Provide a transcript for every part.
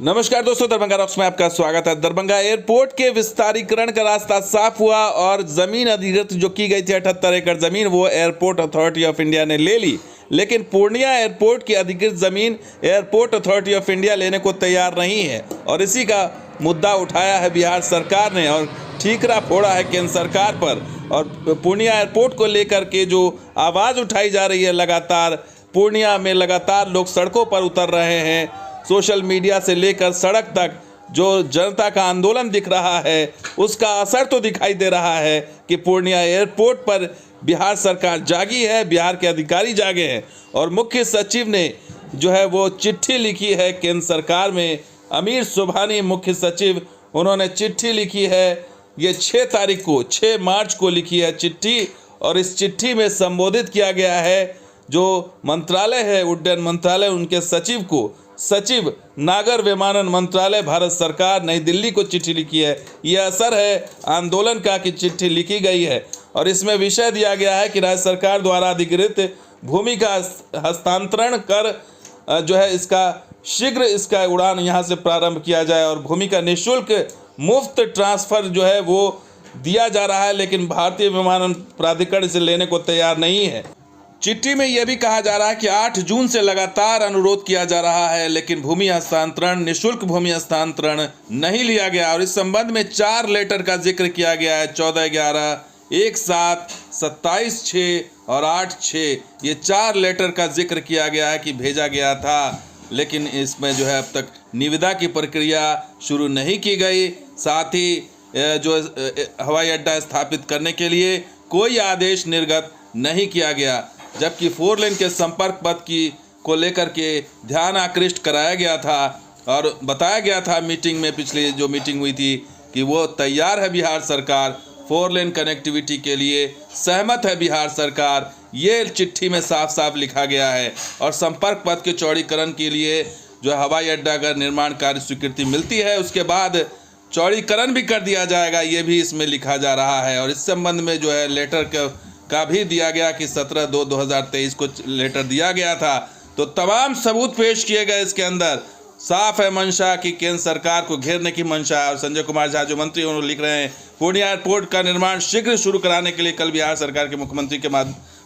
नमस्कार दोस्तों, दरभंगा रॉक्स में आपका स्वागत है। दरभंगा एयरपोर्ट के विस्तारीकरण का रास्ता साफ हुआ और जमीन अधिग्रहित जो की गई थी 78 एकड़ जमीन, वो एयरपोर्ट अथॉरिटी ऑफ इंडिया ने ले ली। लेकिन पूर्णिया एयरपोर्ट की अधिकृत जमीन एयरपोर्ट अथॉरिटी ऑफ इंडिया लेने को तैयार नहीं है और इसी का मुद्दा उठाया है बिहार सरकार ने और ठीकरा फोड़ा है केंद्र सरकार पर। और पूर्णिया एयरपोर्ट को लेकर के जो आवाज़ उठाई जा रही है, लगातार पूर्णिया में लगातार लोग सड़कों पर उतर रहे हैं। सोशल मीडिया से लेकर सड़क तक जो जनता का आंदोलन दिख रहा है, उसका असर तो दिखाई दे रहा है कि पूर्णिया एयरपोर्ट पर बिहार सरकार जागी है, बिहार के अधिकारी जागे हैं। और मुख्य सचिव ने जो है वो चिट्ठी लिखी है केंद्र सरकार में। अमीर सुबहानी मुख्य सचिव, उन्होंने चिट्ठी लिखी है। ये 6 मार्च को लिखी है चिट्ठी और इस चिट्ठी में संबोधित किया गया है जो मंत्रालय है, उड्डयन मंत्रालय, उनके सचिव को। सचिव नागर विमानन मंत्रालय, भारत सरकार, नई दिल्ली को चिट्ठी लिखी है। यह असर है आंदोलन का कि चिट्ठी लिखी गई है और इसमें विषय दिया गया है कि राज्य सरकार द्वारा अधिकृत भूमि का हस्तांतरण कर जो है इसका शीघ्र इसका उड़ान यहाँ से प्रारंभ किया जाए और भूमि का निःशुल्क मुफ्त ट्रांसफ़र जो है वो दिया जा रहा है। लेकिन भारतीय विमानन प्राधिकरण इसे लेने को तैयार नहीं है। चिट्ठी में यह भी कहा जा रहा है कि 8 जून से लगातार अनुरोध किया जा रहा है, लेकिन भूमि हस्तांतरण, निःशुल्क भूमि हस्तांतरण नहीं लिया गया। और इस संबंध में 4 लेटर का जिक्र किया गया है, 14/11, 1/7, 27/6 और 8/6। ये 4 लेटर का जिक्र किया गया है कि भेजा गया था, लेकिन इसमें जो है अब तक निविदा की प्रक्रिया शुरू नहीं की गई। साथ ही जो हवाई अड्डा स्थापित करने के लिए कोई आदेश निर्गत नहीं किया गया, जबकि 4 लेन के संपर्क पथ को लेकर के ध्यान आकृष्ट कराया गया था और बताया गया था मीटिंग में, पिछली जो मीटिंग हुई थी, कि वो तैयार है बिहार सरकार, 4 लेन कनेक्टिविटी के लिए सहमत है बिहार सरकार। ये चिट्ठी में साफ साफ लिखा गया है। और संपर्क पथ के चौड़ीकरण के लिए जो हवाई अड्डा अगर निर्माण कार्य स्वीकृति मिलती है, उसके बाद चौड़ीकरण भी कर दिया जाएगा, ये भी इसमें लिखा जा रहा है। और इस संबंध में जो है लेटर का भी दिया गया कि 17/2/2023 को लेटर दिया गया था। तो तमाम सबूत पेश किए गए इसके अंदर। साफ है मंशा कि केंद्र सरकार को घेरने की मंशा है। और संजय कुमार झा जो मंत्री उन्होंने लिख रहे हैं, पूर्णिया एयरपोर्ट का निर्माण शीघ्र शुरू कराने के लिए कल बिहार सरकार के मुख्यमंत्री के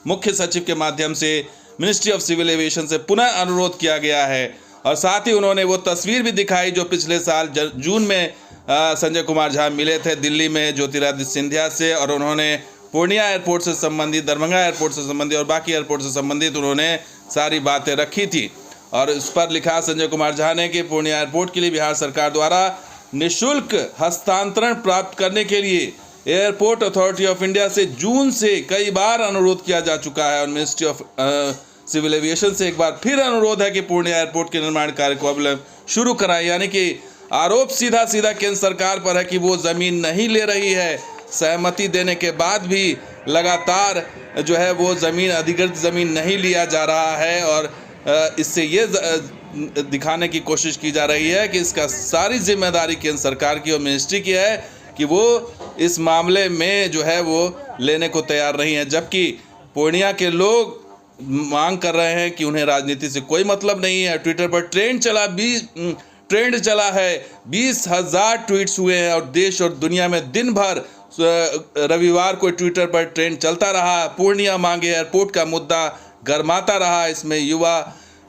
मुख्य सचिव के माध्यम से मिनिस्ट्री ऑफ सिविल एविएशन से पुनः अनुरोध किया गया है। और साथ ही उन्होंने वो तस्वीर भी दिखाई जो पिछले साल जून में संजय कुमार झा मिले थे दिल्ली में ज्योतिरादित्य सिंधिया से, और उन्होंने पूर्णिया एयरपोर्ट से संबंधित, दरभंगा एयरपोर्ट से संबंधित और बाकी एयरपोर्ट से संबंधित उन्होंने सारी बातें रखी थी। और इस पर लिखा संजय कुमार झा ने कि पूर्णिया एयरपोर्ट के लिए बिहार सरकार द्वारा निःशुल्क हस्तांतरण प्राप्त करने के लिए एयरपोर्ट अथॉरिटी ऑफ इंडिया से जून से कई बार अनुरोध किया जा चुका है और मिनिस्ट्री ऑफ सिविल एविएशन से एक बार फिर अनुरोध है कि पूर्णिया एयरपोर्ट के निर्माण कार्य को अब शुरू कराएं। यानी कि आरोप सीधा सीधा केंद्र सरकार पर है कि वो ज़मीन नहीं ले रही है। सहमति देने के बाद भी लगातार जो है वो ज़मीन, अधिकृत ज़मीन नहीं लिया जा रहा है। और इससे ये दिखाने की कोशिश की जा रही है कि इसका सारी जिम्मेदारी केंद्र सरकार की और मिनिस्ट्री की है कि वो इस मामले में जो है वो लेने को तैयार नहीं है। जबकि पूर्णिया के लोग मांग कर रहे हैं कि उन्हें राजनीति से कोई मतलब नहीं है। ट्विटर पर ट्रेंड चला है, 20,000 ट्वीट्स हुए हैं और देश और दुनिया में दिन भर रविवार को ट्विटर पर ट्रेंड चलता रहा। पूर्णिया मांगे एयरपोर्ट का मुद्दा गरमाता रहा। इसमें युवा,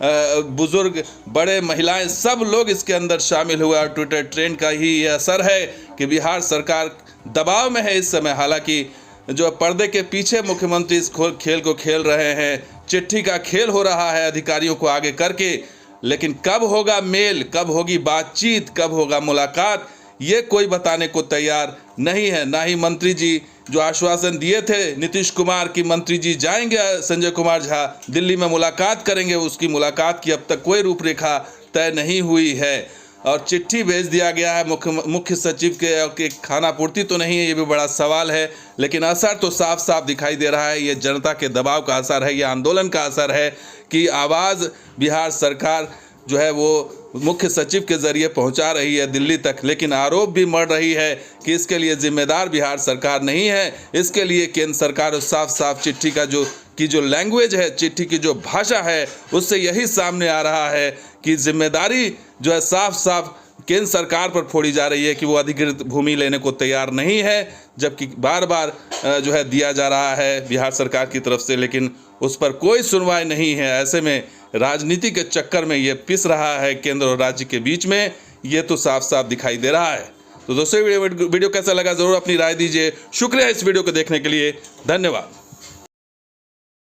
बुजुर्ग, बड़े, महिलाएं, सब लोग इसके अंदर शामिल हुए और ट्विटर ट्रेंड का ही ये असर है कि बिहार सरकार दबाव में है इस समय। हालांकि जो पर्दे के पीछे मुख्यमंत्री इस खेल को खेल रहे हैं, चिट्ठी का खेल हो रहा है अधिकारियों को आगे करके, लेकिन कब होगा मेल, कब होगी बातचीत, कब होगा मुलाकात, ये कोई बताने को तैयार नहीं है। ना ही मंत्री जी जो आश्वासन दिए थे नीतीश कुमार की मंत्री जी जाएंगे संजय कुमार झा दिल्ली में मुलाकात करेंगे, उसकी मुलाकात की अब तक कोई रूपरेखा तय नहीं हुई है। और चिट्ठी भेज दिया गया है मुख्य सचिव के खाना पूर्ति तो नहीं है, ये भी बड़ा सवाल है। लेकिन असर तो साफ साफ दिखाई दे रहा है। ये जनता के दबाव का असर है, ये आंदोलन का असर है कि आवाज़ बिहार सरकार जो है वो मुख्य सचिव के जरिए पहुंचा रही है दिल्ली तक। लेकिन आरोप भी मर रही है कि इसके लिए जिम्मेदार बिहार सरकार नहीं है, इसके लिए केंद्र सरकार। साफ साफ चिट्ठी का जो लैंग्वेज है, चिट्ठी की जो भाषा है, उससे यही सामने आ रहा है की जिम्मेदारी जो है साफ साफ केंद्र सरकार पर फोड़ी जा रही है कि वो अधिकृत भूमि लेने को तैयार नहीं है, जबकि बार बार जो है दिया जा रहा है बिहार सरकार की तरफ से, लेकिन उस पर कोई सुनवाई नहीं है। ऐसे में राजनीति के चक्कर में ये पिस रहा है केंद्र और राज्य के बीच में, ये तो साफ साफ दिखाई दे रहा है। तो दोस्तों वीडियो कैसा लगा ज़रूर अपनी राय दीजिए। शुक्रिया इस वीडियो को देखने के लिए, धन्यवाद।